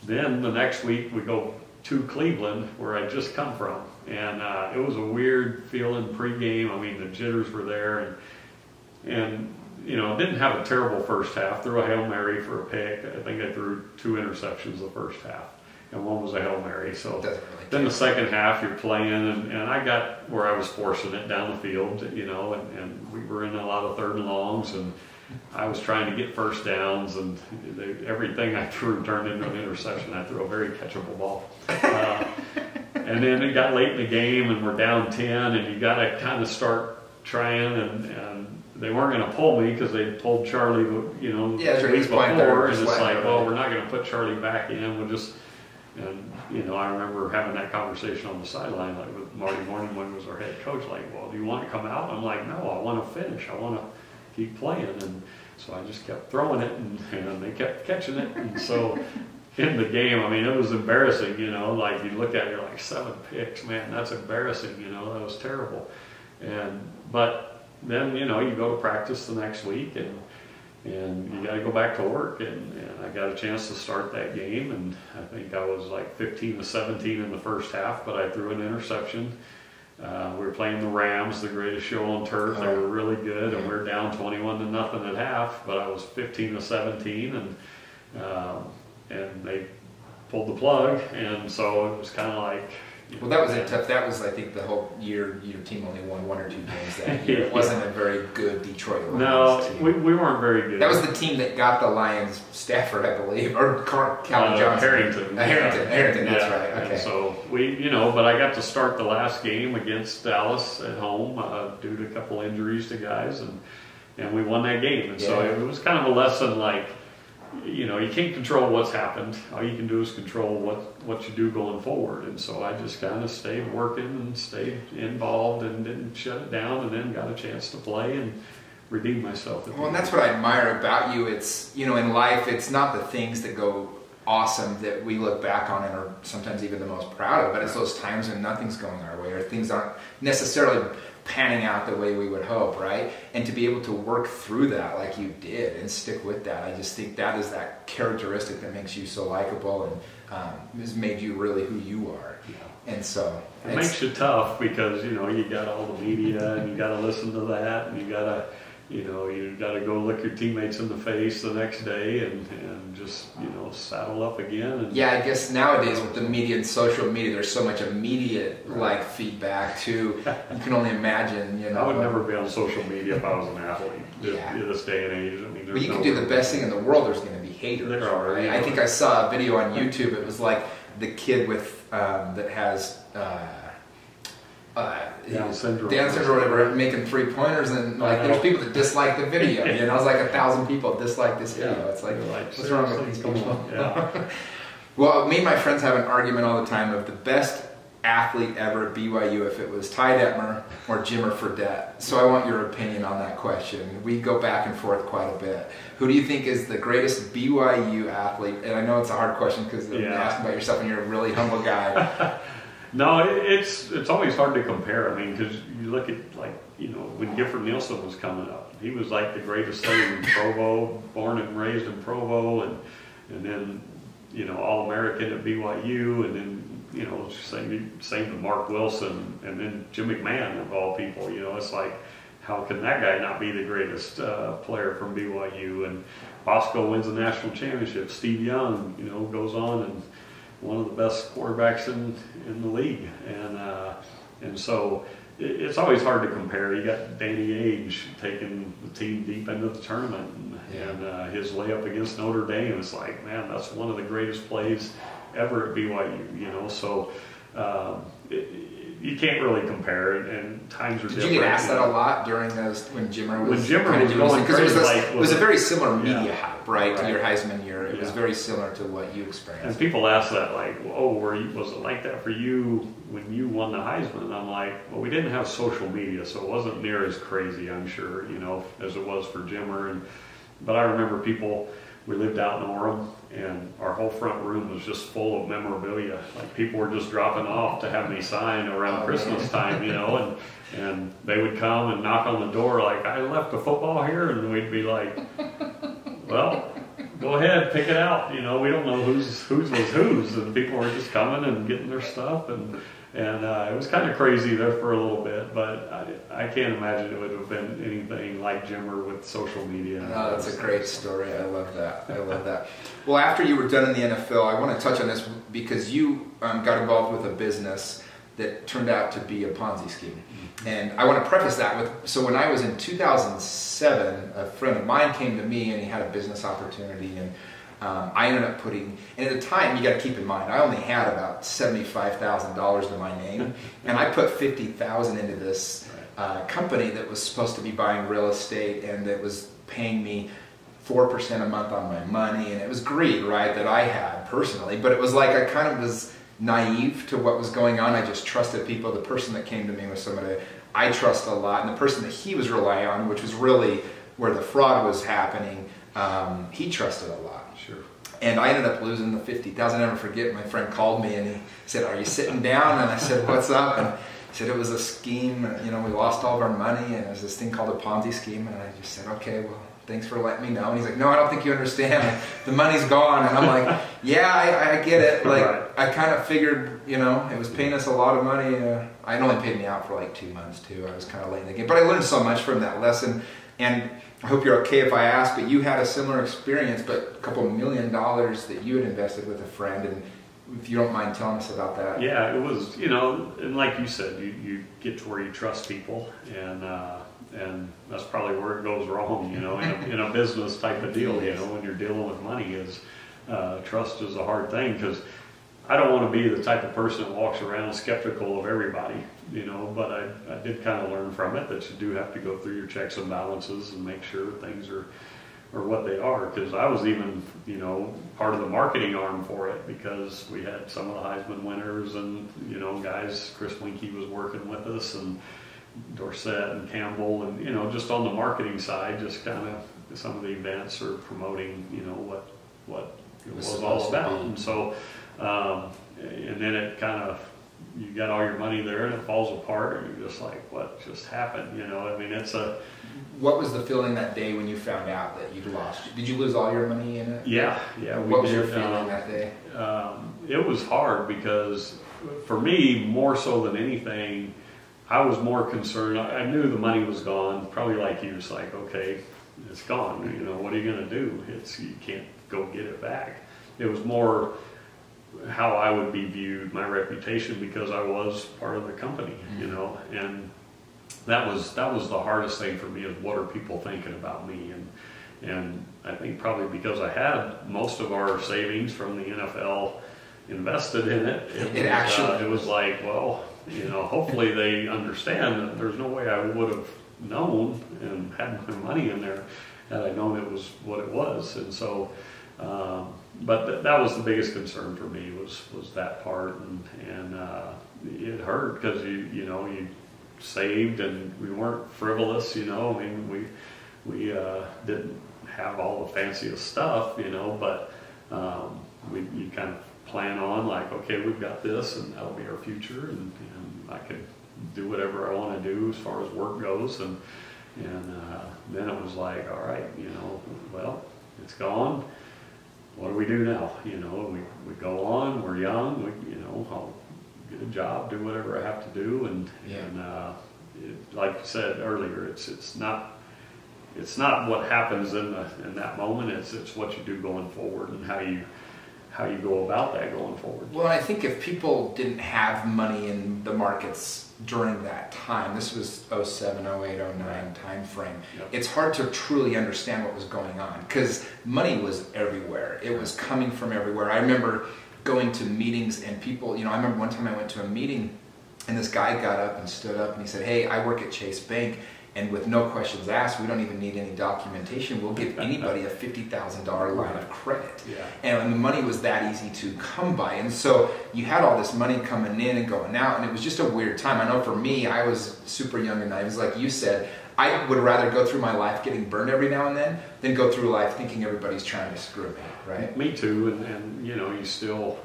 Speaker 2: then the next week we go to Cleveland, where I just come from, and it was a weird feeling pregame. I mean, the jitters were there, and you know, didn't have a terrible first half. Threw a Hail Mary for a pick. I think I threw 2 interceptions the first half, and one was a Hail Mary. So then the second half, you're playing, and I got where I was forcing it down the field, you know, and we were in a lot of 3rd and longs, and I was trying to get first downs, and everything I threw turned into an interception. I threw a very catchable ball. And then it got late in the game, and we're down 10, and you got to kind of start trying, and they weren't going to pull me because they pulled Charlie, you know, the week before, and it's like, well, we're not going to put Charlie back in. We'll just, and you know, I remember having that conversation on the sideline, like with Marty Morning when he was our head coach, like, well, do you want to come out? I'm like, no, I want to finish. I want to keep playing, and so I just kept throwing it, and they kept catching it, and so in the game, I mean, it was embarrassing, you know, like you look at it, you're like, 7 picks, man, that's embarrassing, you know, that was terrible, but then, you know, you go to practice the next week, and you got to go back to work, and I got a chance to start that game, and I think I was like 15-17 in the first half, but I threw an interception. We were playing the Rams, the greatest show on turf. They were really good, and we were down 21-0 at half, but I was 15-17, and they pulled the plug, and so it was kind of like,
Speaker 1: well, that was a tough. That was, I think, the whole year your team only won 1 or 2 games that year. It wasn't a very good Detroit Lions team.
Speaker 2: we weren't very good.
Speaker 1: That was the team that got the Lions Stafford, I believe, or Calvin Johnson.
Speaker 2: Harrington.
Speaker 1: Harrington. That's right. Okay.
Speaker 2: And so you know, but I got to start the last game against Dallas at home due to a couple injuries to guys, and we won that game. And so it was kind of a lesson, like, you know, you can't control what's happened. All you can do is control what you do going forward. And so I just kind of stayed working and stayed involved and didn't shut it down, and then got a chance to play and redeem myself.
Speaker 1: Well, and that's what I admire about you. It's, you know, in life, it's not the things that go awesome that we look back on and are sometimes even the most proud of, but it's those times when nothing's going our way or things aren't necessarily panning out the way we would hope, right? And to be able to work through that like you did and stick with that, I just think that is that characteristic that makes you so likable and has made you really who you are. Yeah. And so
Speaker 2: it makes you tough because, you know, you got all the media and you got to listen to that and you got to, you know, you got to go look your teammates in the face the next day and just, you know, saddle up again. And,
Speaker 1: yeah, I guess nowadays with the media and social media, there's so much immediate like feedback too. You can only imagine, you know.
Speaker 2: I would never be on social media if I was an athlete.
Speaker 1: Yeah.
Speaker 2: In this day and age, I mean,
Speaker 1: but you can do the best thing in the world. There's going to be haters.
Speaker 2: There are.
Speaker 1: Right? I think I saw a video on YouTube. It was like the kid with that has.
Speaker 2: Down syndrome
Speaker 1: or whatever, making 3-pointers, and like there's people that dislike the video. You know, it's like 1,000 people dislike this video. It's like, what's wrong with these people?
Speaker 2: Yeah.
Speaker 1: Well, me and my friends have an argument all the time of the best athlete ever at BYU, if it was Ty Detmer or Jimmer Fredette. So I want your opinion on that question. We go back and forth quite a bit. Who do you think is the greatest BYU athlete? And I know it's a hard question because you're asking about yourself and you're a really humble guy.
Speaker 2: No, it's always hard to compare. I mean, because you look at, like, you know, when Gifford Nielsen was coming up, he was like the greatest thing in Provo, born and raised in Provo, and then, you know, All-American at BYU, and then, you know, same to Mark Wilson, and then Jim McMahon of all people. You know, it's like, how can that guy not be the greatest player from BYU? And Bosco wins the national championship. Steve Young, you know, goes on and one of the best quarterbacks in the league, and so it's always hard to compare. You got Danny Ainge taking the team deep into the tournament, and his layup against Notre Dame. It's like, man, that's one of the greatest plays ever at BYU. You know, so you can't really compare it, and times are different.
Speaker 1: Did you get asked that a lot during those when Jimmer was
Speaker 2: going crazy?
Speaker 1: It was a very similar media hype, right, to your Heisman year. It was very similar to what you experienced.
Speaker 2: And people ask that, like, oh, was it like that for you when you won the Heisman? And I'm like, well, we didn't have social media, so it wasn't near as crazy, I'm sure, you know, as it was for Jimmer. But I remember people. We lived out in Orem, and our whole front room was just full of memorabilia. Like, people were just dropping off to have me sign around Christmas time, you know, and they would come and knock on the door like, I left the football here, and we'd be like, well, go ahead, pick it out. You know, we don't know whose was whose, and people were just coming and getting their stuff, and it was kind of crazy there for a little bit, but I can't imagine it would have been anything like Jimmer with social media.
Speaker 1: No, that's a great story. I love that. I love that. Well, after you were done in the NFL, I want to touch on this because you got involved with a business that turned out to be a Ponzi scheme. And I want to preface that with, so when I was in 2007, a friend of mine came to me and he had a business opportunity, and I ended up putting, and at the time, you got to keep in mind, I only had about $75,000 to my name, and I put $50,000 into this company that was supposed to be buying real estate, and that was paying me 4% a month on my money, and it was greed, right, that I had personally, but it was like I kind of was naive to what was going on. I just trusted people. The person that came to me was somebody I trust a lot, and the person that he was relying on, which was really where the fraud was happening, he trusted a lot.
Speaker 2: Sure.
Speaker 1: And I ended up losing the $50,000. I'll never forget, my friend called me and he said, are you sitting down? And I said, what's up? And he said, it was a scheme. You know, we lost all of our money, and it was this thing called a Ponzi scheme. And I just said, okay, well, thanks for letting me know. And he's like, no, I don't think you understand. The money's gone. And I'm like, yeah, I get it. Like, I kind of figured, you know, it was paying us a lot of money. It only paid me out for like 2 months too. I was kind of late in the game. But I learned so much from that lesson. And I hope you're okay if I ask, but you had a similar experience, but a couple $1 million that you had invested with a friend, and if you don't mind telling us about that.
Speaker 2: Yeah, it was, you know, and like you said, you get to where you trust people, and that's probably where it goes wrong, you know, in a business type of deal, you know, when you're dealing with money, is trust is a hard thing, because I don't want to be the type of person that walks around skeptical of everybody, you know, but I did kind of learn from it that you do have to go through your checks and balances and make sure things are what they are, because I was even, you know, part of the marketing arm for it, because we had some of the Heisman winners and, you know, guys, Chris Winkie was working with us, and Dorsett and Campbell, and, you know, just on the marketing side, just kind of some of the events are promoting, you know, what was all about. And so, and then it kind of, you got all your money there and it falls apart and you're just like, what just happened? You know, I mean, it's a...
Speaker 1: What was the feeling that day when you found out that you'd lost? Did you lose all your money in it?
Speaker 2: Yeah.
Speaker 1: What was your feeling that day?
Speaker 2: It was hard because for me, more so than anything, I was more concerned. I knew the money was gone, probably like you, was like, okay, it's gone. You know, what are you going to do? You can't go get it back. It was more how I would be viewed, my reputation, because I was part of the company, you know, and that was the hardest thing for me, is what are people thinking about me? And I think probably because I had most of our savings from the NFL invested in it, it was like, well, you know, hopefully they understand that there's no way I would have known and had my money in there had I known it was what it was. And so, but that was the biggest concern for me, was that part, and it hurt because you know, you saved and we weren't frivolous, you know. I mean, we didn't have all the fanciest stuff, you know, but you kind of plan on like, okay, we've got this and that'll be our future, and I could do whatever I want to do as far as work goes, and then it was like, all right, you know, well, it's gone. What do we do now? You know, we go on. We're young. You know, I'll get a job, do whatever I have to do, and like you said earlier, it's not what happens in that moment. It's what you do going forward, and how you go about that going forward.
Speaker 1: Well, I think if people didn't have money in the markets during that time, this was 07, 08, 09 time frame, it's hard to truly understand what was going on, because money was everywhere. It was coming from everywhere. I remember going to meetings and people, you know, I remember one time I went to a meeting and this guy got up and stood up and he said, hey, I work at Chase Bank, and with no questions asked, we don't even need any documentation. We'll give anybody a $50,000 line of credit. Yeah. And the money was that easy to come by. And so you had all this money coming in and going out, and it was just a weird time. I know for me, I was super young and naive. Like you said, I would rather go through my life getting burned every now and then than go through life thinking everybody's trying to screw me, right?
Speaker 2: Me too, and you know, you still...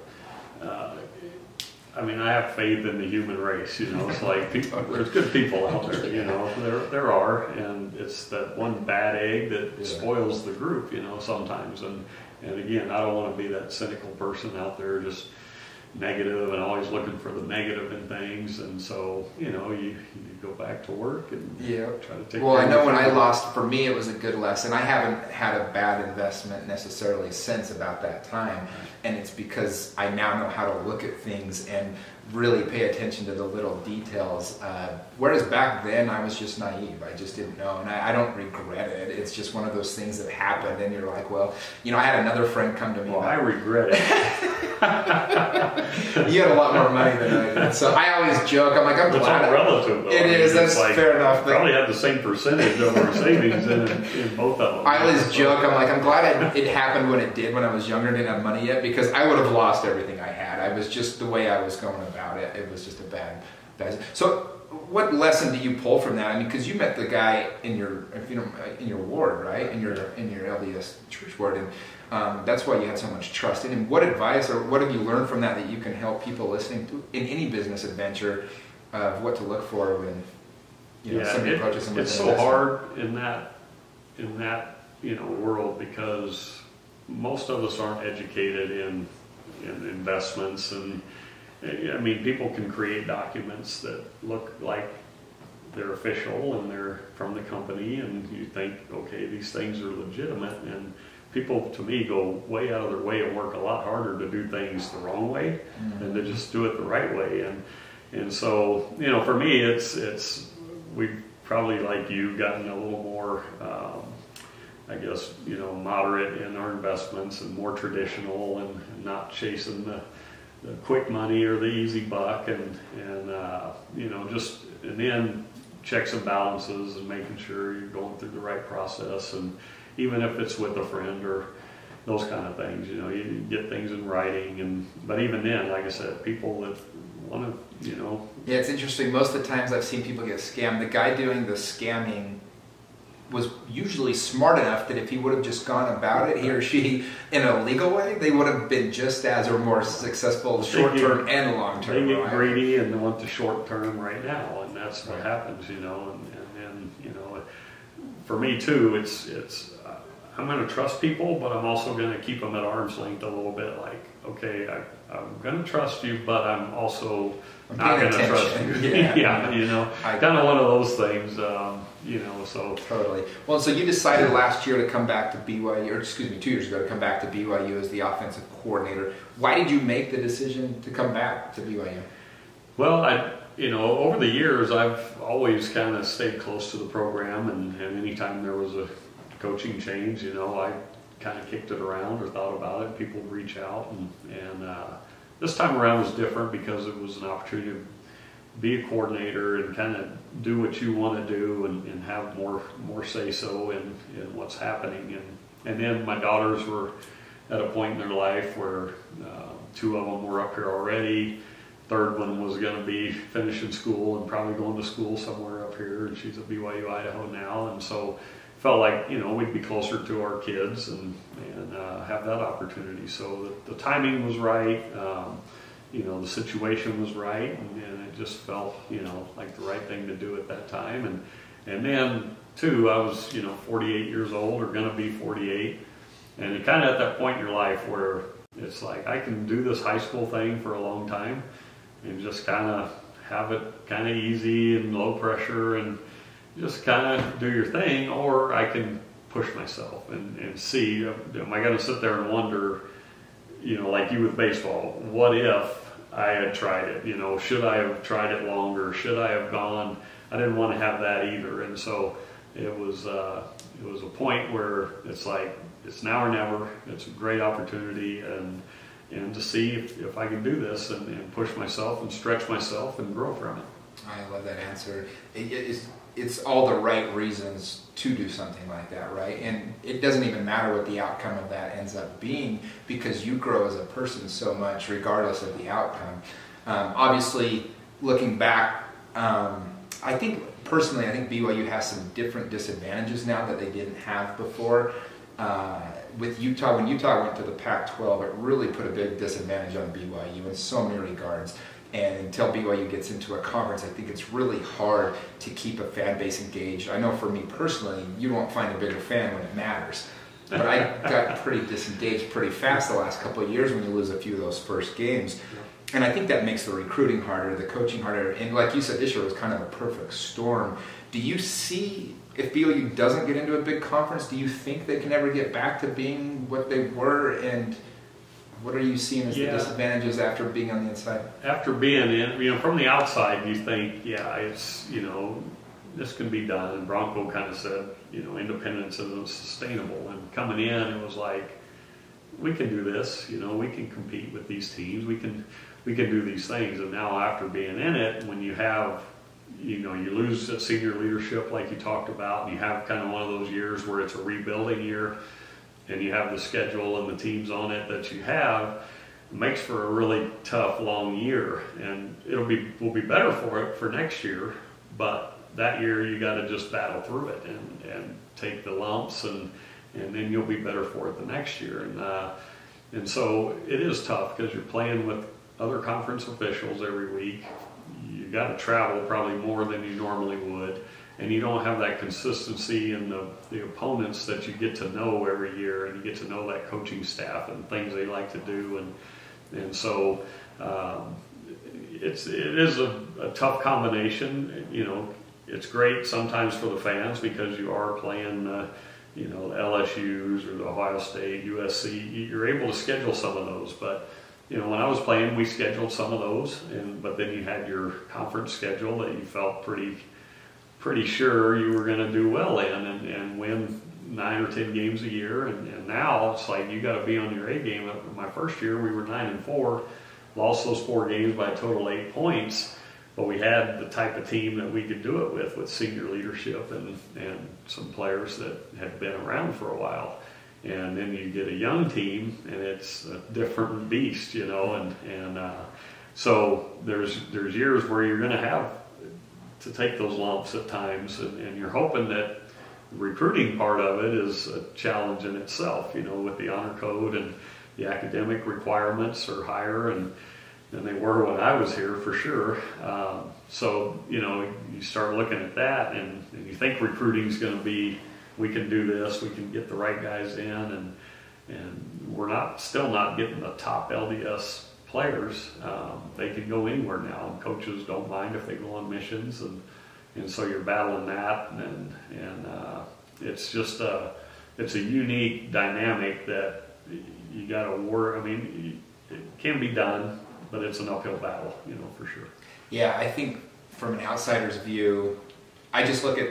Speaker 2: I mean, I have faith in the human race, you know. It's like there's good people out there, you know. There are, and it's that one bad egg that spoils the group, you know, sometimes. And again, I don't want to be that cynical person out there just negative and always looking for the negative in things. And so, you know, you go back to work and try to take.
Speaker 1: Well, I know when I lost, for me, it was a good lesson. I haven't had a bad investment necessarily since about that time. And it's because I now know how to look at things and really pay attention to the little details. Whereas back then, I was just naive. I just didn't know. And I don't regret it. It's just one of those things that happened. And you're like, well, you know, I had another friend come to me.
Speaker 2: Well, I regret it.
Speaker 1: You had a lot more money than I did. So I always joke. I'm like, I'm glad.
Speaker 2: It's all relative, though.
Speaker 1: It is. That's like, fair enough.
Speaker 2: Probably had the same percentage of our savings in both of them.
Speaker 1: I always joke. I'm like, I'm glad it happened when it did, when I was younger and didn't have money yet, because I would have lost everything I had. I was just, the way I was going about it, it was just a bad. So what lesson do you pull from that? I mean, because you met the guy in your ward, right? In your LDS church ward, and that's why you had so much trust in him. What advice or what have you learned from that you can help people listening to in any business adventure of what to look for when somebody approaches them?
Speaker 2: It's so hard in that world, because most of us aren't educated in investments, and I mean, people can create documents that look like they're official and they're from the company, and you think, okay, these things are legitimate, and people, to me, go way out of their way and work a lot harder to do things the wrong way than to just do it the right way. And so, you know, for me, it's we've probably, like you, gotten a little more I guess, you know, moderate in our investments and more traditional, and not chasing the quick money or the easy buck, and you know, just, and then checks and balances and making sure you're going through the right process, and even if it's with a friend or those kind of things, you know, you get things in writing, but even then, like I said, people that want to, you know.
Speaker 1: Yeah, it's interesting. Most of the times I've seen people get scammed, the guy doing the scamming was usually smart enough that if he would have just gone about it, he or she, in a legal way, they would have been just as or more successful short-term and long-term.
Speaker 2: They get greedy and want the short-term right now, and that's what happens, you know. And you know, for me too, it's I'm going to trust people, but I'm also going to keep them at arm's length a little bit. Like, okay, I'm going to trust you, but I'm also not going to trust you. Yeah, you know, kind of one of those things, you know, so.
Speaker 1: Totally. Well, so you decided last year to come back to BYU, or excuse me, 2 years ago to come back to BYU as the offensive coordinator. Why did you make the decision to come back to BYU?
Speaker 2: Well, you know, over the years, I've always kind of stayed close to the program, and anytime there was a coaching change, you know, I kind of kicked it around or thought about it. People would reach out, and this time around was different because it was an opportunity to be a coordinator and kind of do what you want to do and have more say so in what's happening. And then my daughters were at a point in their life where 2 of them were up here already. Third one was going to be finishing school and probably going to school somewhere up here, and she's at BYU Idaho now, and so felt like, you know, we'd be closer to our kids and have that opportunity. So the timing was right, you know, the situation was right, and it just felt, you know, like the right thing to do at that time. And then too, I was, you know, 48 years old, or going to be 48, and it kind of at that point in your life where it's like, I can do this high school thing for a long time and just kind of have it kind of easy and low pressure and just kind of do your thing, or I can push myself and see, am I going to sit there and wonder, you know, like you with baseball, what if I had tried it? You know, should I have tried it longer? Should I have gone? I didn't want to have that either, and so it was a point where it's like, it's now or never. It's a great opportunity, and to see if I can do this and push myself and stretch myself and grow from it.
Speaker 1: I love that answer. It's all the right reasons to do something like that, right? And it doesn't even matter what the outcome of that ends up being, because you grow as a person so much regardless of the outcome. Obviously, looking back, I think BYU has some different disadvantages now that they didn't have before. With Utah, when Utah went to the Pac-12, it really put a big disadvantage on BYU in so many regards. And until BYU gets into a conference, I think it's really hard to keep a fan base engaged. I know for me personally, you won't find a bigger fan when it matters. But I got pretty disengaged pretty fast the last couple of years when you lose a few of those first games. And I think that makes the recruiting harder, the coaching harder. And like you said, this year was kind of a perfect storm. Do you see, if BYU doesn't get into a big conference, do you think they can ever get back to being what they were? And what are you seeing as the disadvantages after being on the inside? After being in, you know, from the outside, you think, it's, you know, this can be done. And Bronco kind of said, you know, independence isn't sustainable. And coming in, it was like, we can do this. You know, we can compete with these teams. We can do these things. And now after being in it, when you have, you know, you lose senior leadership like you talked about, and you have kind of one of those years where it's a rebuilding year, and you have the schedule and the teams on it that you have, it makes for a really tough, long year. And we'll be better for it for next year, but that year you got to just battle through it and take the lumps, and then you'll be better for it the next year. And so it is tough because you're playing with other conference officials every week. You got to travel probably more than you normally would. And you don't have that consistency in the opponents that you get to know every year, and you get to know that coaching staff and things they like to do, and so it is a tough combination. You know, it's great sometimes for the fans because you are playing you know, the LSU's or the Ohio State, USC. You're able to schedule some of those, but you know, when I was playing, we scheduled some of those, but then you had your conference schedule that you felt pretty sure you were going to do well in and win 9 or 10 games a year. And now it's like you got to be on your A game. My first year, we were 9-4, lost those 4 games by a total 8 points, but we had the type of team that we could do it with senior leadership and some players that had been around for a while. And then you get a young team, and it's a different beast, you know. And so there's years where you're going to have to take those lumps at times, and you're hoping that
Speaker 2: recruiting part of it is a challenge in itself, with the honor code, and the academic requirements are higher than they were when I was here, for sure. So, you start looking at that, and you think recruiting is going to be, we can do this, we can get the right guys in, and we're still not getting the top LDS players. They can go anywhere now, and coaches don't mind if they go on missions, and so you're battling that, and it's just it's a unique dynamic that you got to work. I mean, it can be done, but it's an uphill battle, for sure.
Speaker 1: Yeah, I think from an outsider's view, I just look at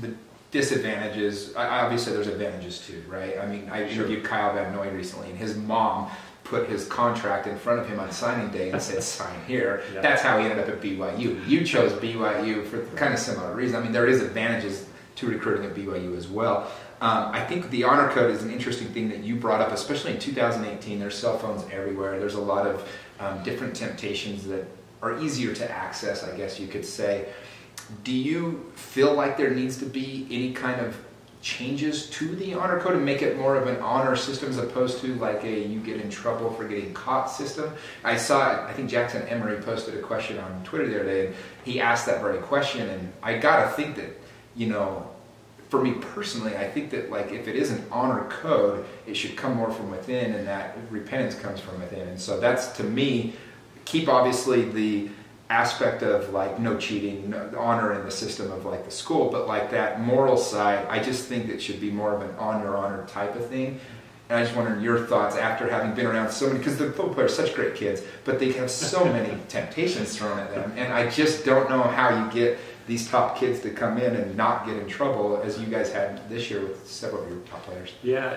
Speaker 1: the disadvantages. Obviously, there's advantages too, right? I mean, I interviewed Kyle Van Noy recently, and his mom put his contract in front of him on signing day and said, sign here. Yeah. That's how he ended up at BYU. You chose BYU for kind of similar reason. I mean, there is advantages to recruiting at BYU as well. I think the honor code is an interesting thing that you brought up, especially in 2018. There's cell phones everywhere. There's a lot of different temptations that are easier to access, I guess you could say. Do you feel like there needs to be any kind of changes to the honor code to make it more of an honor system as opposed to like a you get in trouble for getting caught system? I think Jackson Emery posted a question on Twitter the other day, and he asked that very question, and I gotta think that, for me personally, I think that like if it is an honor code, it should come more from within, and that repentance comes from within. And so that's, to me, keep obviously the aspect of like no cheating, no honor in the system of like the school, but like that moral side, I just think it should be more of an on your honor type of thing. And I just wondered your thoughts after having been around so many, because the football players are such great kids, but they have so many temptations thrown at them, and I just don't know how you get these top kids to come in and not get in trouble, as you guys had this year with several of your top players.
Speaker 2: Yeah,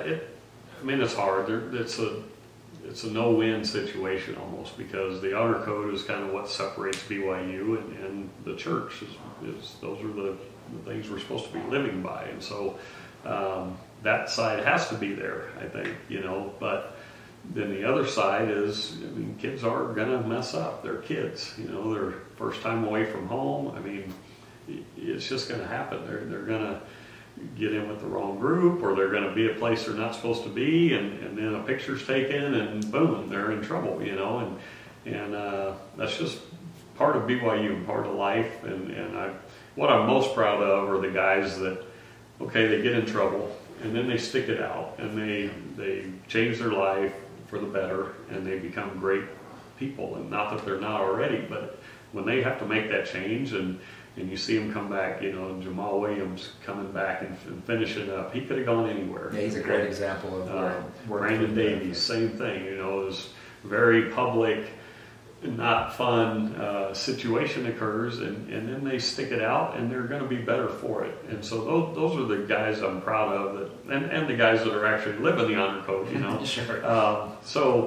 Speaker 2: it's hard. It's a no-win situation almost, because the honor code is kind of what separates BYU and the church. Those are the things we're supposed to be living by, and so that side has to be there, I think, But then the other side is, kids are gonna mess up. They're kids, They're first time away from home. It's just gonna happen. They're gonna get in with the wrong group, or they're going to be a place they're not supposed to be, and then a picture's taken, and boom, they're in trouble, and that's just part of BYU and part of life. And what I'm most proud of are the guys that, they get in trouble, and then they stick it out, and they change their life for the better, and they become great people. And not that they're not already, but when they have to make that change, and you see him come back, Jamal Williams coming back and finishing up. He could have gone anywhere.
Speaker 1: Yeah, he's a great example of
Speaker 2: Brandon Davies, same thing. It was very public, not fun situation occurs, and then they stick it out, and they're going to be better for it. And so those are the guys I'm proud of, and the guys that are actually living the honor code,
Speaker 1: Sure.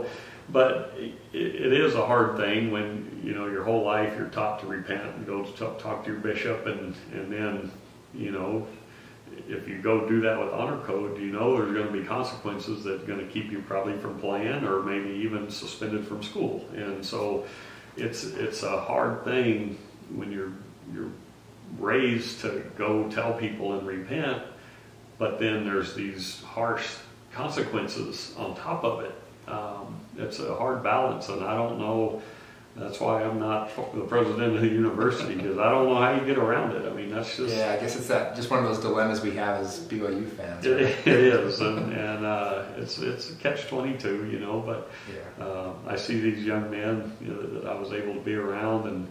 Speaker 2: But it is a hard thing when, your whole life you're taught to repent and go to talk to your bishop, and then, if you go do that with honor code, there's going to be consequences that are going to keep you probably from playing, or maybe even suspended from school. And so it's a hard thing when you're raised to go tell people and repent, but then there's these harsh consequences on top of it. It's a hard balance, and I don't know. That's why I'm not the president of the university, because I don't know how you get around it. That's just...
Speaker 1: Yeah, I guess it's just one of those dilemmas we have as BYU fans.
Speaker 2: Right? It is, and it's a catch-22, but
Speaker 1: yeah.
Speaker 2: I see these young men that I was able to be around, and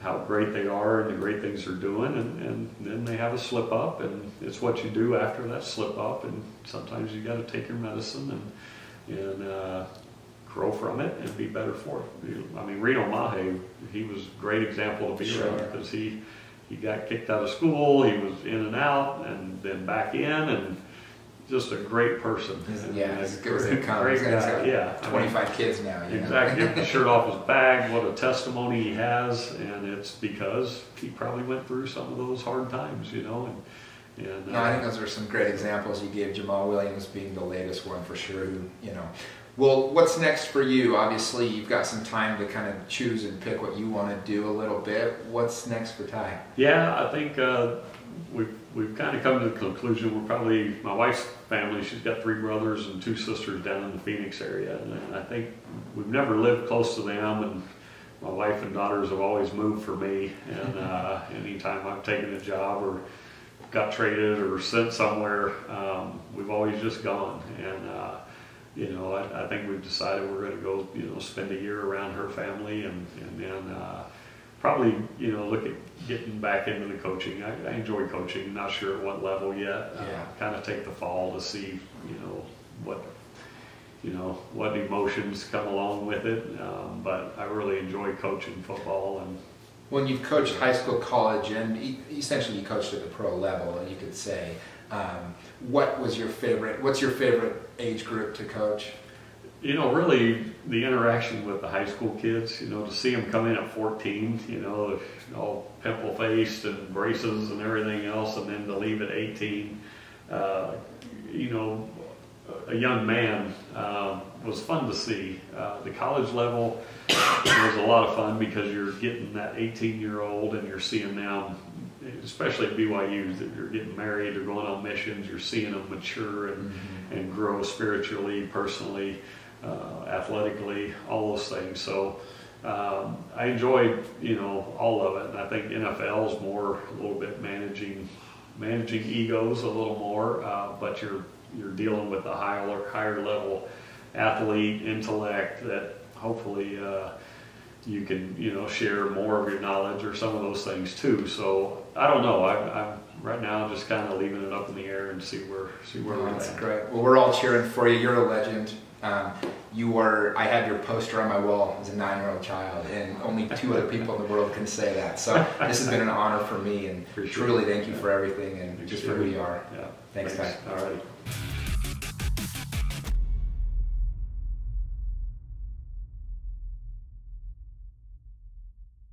Speaker 2: how great they are and the great things they're doing, and then they have a slip up, and it's what you do after that slip up, and sometimes you got to take your medicine and grow from it and be better for it. Reno Mahe, he was a great example to be around, because he got kicked out of school, he was in and out, and then back in, and just a great person.
Speaker 1: He's as good as it comes.
Speaker 2: Great guy. Yeah,
Speaker 1: 25 kids now.
Speaker 2: Exactly. Get the shirt off his back. What a testimony he has, and it's because he probably went through some of those hard times,
Speaker 1: No, I think those are some great examples you gave. Jamal Williams being the latest one for sure. Well, what's next for you? Obviously, you've got some time to kind of choose and pick what you want to do a little bit. What's next for Ty?
Speaker 2: Yeah, I think we've kind of come to the conclusion we're probably, my wife's family, she's got 3 brothers and 2 sisters down in the Phoenix area, and I think we've never lived close to them, and my wife and daughters have always moved for me, and anytime I've taken a job or got traded or sent somewhere, we've always just gone. And you know, I think we've decided we're going to go, you know, spend a year around her family, and then probably, you know, look at getting back into the coaching. I enjoy coaching, not sure at what level yet. Kind of take the fall to see, what emotions come along with it. But I really enjoy coaching football. And
Speaker 1: when you've coached high school, college, and essentially you coached at the pro level, you could say, what's your favorite age group to coach?
Speaker 2: You know, really the interaction with the high school kids, you know, to see them come in at 14, you know, all pimple faced and braces and everything else, and then to leave at 18, you know, a young man, was fun to see. The college level was a lot of fun because you're getting that 18-year-old and you're seeing them, especially at BYU, that you're getting married or going on missions, you're seeing them mature and grow spiritually, personally, athletically, all those things. So I enjoyed, you know, all of it. And I think NFL is more a little bit managing egos a little more, but you're dealing with a higher level athlete intellect that hopefully you can, you know, share more of your knowledge or some of those things too. So I don't know. I'm right now just kind of leaving it up in the air and see where we're at.
Speaker 1: That's great. Well, we're all cheering for you. You're a legend. I had your poster on my wall as a 9-year-old child, and only 2 other people in the world can say that. So this has been an honor for me, and truly thank you for everything and just for who you are.
Speaker 2: Yeah.
Speaker 1: Thanks, Ty.
Speaker 2: All right.